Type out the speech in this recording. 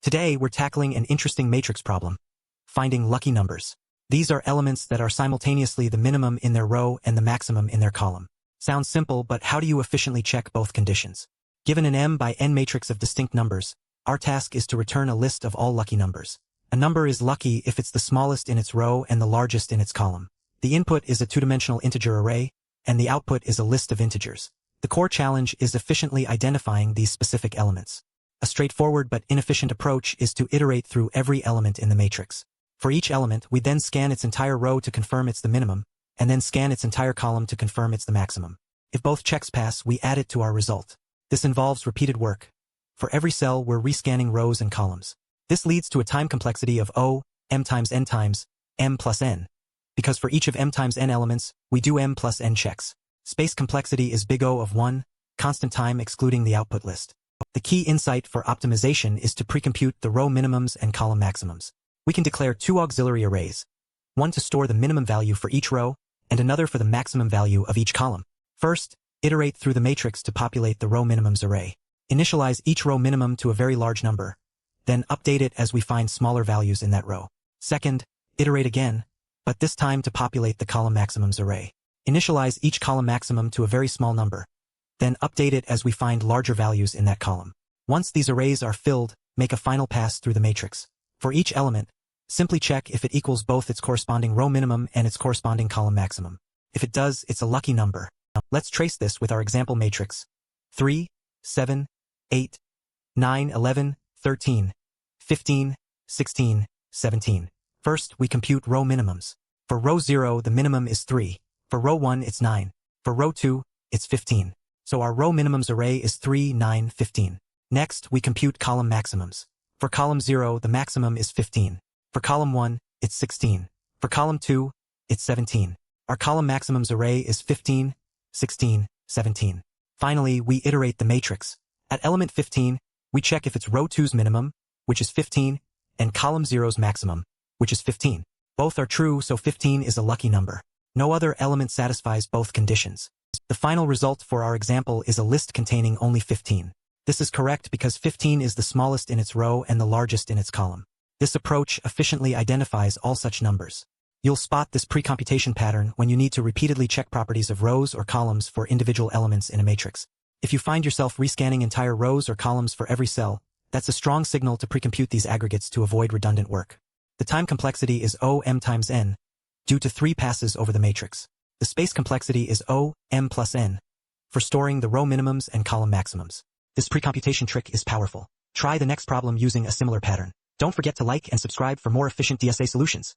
Today, we're tackling an interesting matrix problem, finding lucky numbers. These are elements that are simultaneously the minimum in their row and the maximum in their column. Sounds simple, but how do you efficiently check both conditions? Given an m by n matrix of distinct numbers, our task is to return a list of all lucky numbers. A number is lucky if it's the smallest in its row and the largest in its column. The input is a two-dimensional integer array, and the output is a list of integers. The core challenge is efficiently identifying these specific elements. A straightforward but inefficient approach is to iterate through every element in the matrix. For each element, we then scan its entire row to confirm it's the minimum, and then scan its entire column to confirm it's the maximum. If both checks pass, we add it to our result. This involves repeated work. For every cell, we're rescanning rows and columns. This leads to a time complexity of m times m plus n. Because for each of m times n elements, we do m plus n checks. Space complexity is big O of 1, constant time excluding the output list. The key insight for optimization is to precompute the row minimums and column maximums. We can declare two auxiliary arrays, one to store the minimum value for each row, and another for the maximum value of each column. First, iterate through the matrix to populate the row minimums array. Initialize each row minimum to a very large number, then update it as we find smaller values in that row. Second, iterate again, but this time to populate the column maximums array. Initialize each column maximum to a very small number, then update it as we find larger values in that column. Once these arrays are filled, make a final pass through the matrix. For each element, simply check if it equals both its corresponding row minimum and its corresponding column maximum. If it does, it's a lucky number. Let's trace this with our example matrix. 3, 7, 8, 9, 11, 13, 15, 16, 17. First, we compute row minimums. For row 0, the minimum is 3. For row 1, it's 9. For row 2, it's 15. So our row minimums array is 3, 9, 15. Next, we compute column maximums. For column 0, the maximum is 15. For column 1, it's 16. For column 2, it's 17. Our column maximums array is 15, 16, 17. Finally, we iterate the matrix. At element 15, we check if it's row 2's minimum, which is 15, and column 0's maximum, which is 15. Both are true, so 15 is a lucky number. No other element satisfies both conditions. The final result for our example is a list containing only 15. This is correct because 15 is the smallest in its row and the largest in its column. This approach efficiently identifies all such numbers. You'll spot this precomputation pattern when you need to repeatedly check properties of rows or columns for individual elements in a matrix. If you find yourself rescanning entire rows or columns for every cell, that's a strong signal to precompute these aggregates to avoid redundant work. The time complexity is m times n, due to 3 passes over the matrix. The space complexity is m plus n, for storing the row minimums and column maximums. This precomputation trick is powerful. Try the next problem using a similar pattern. Don't forget to like and subscribe for more efficient DSA solutions.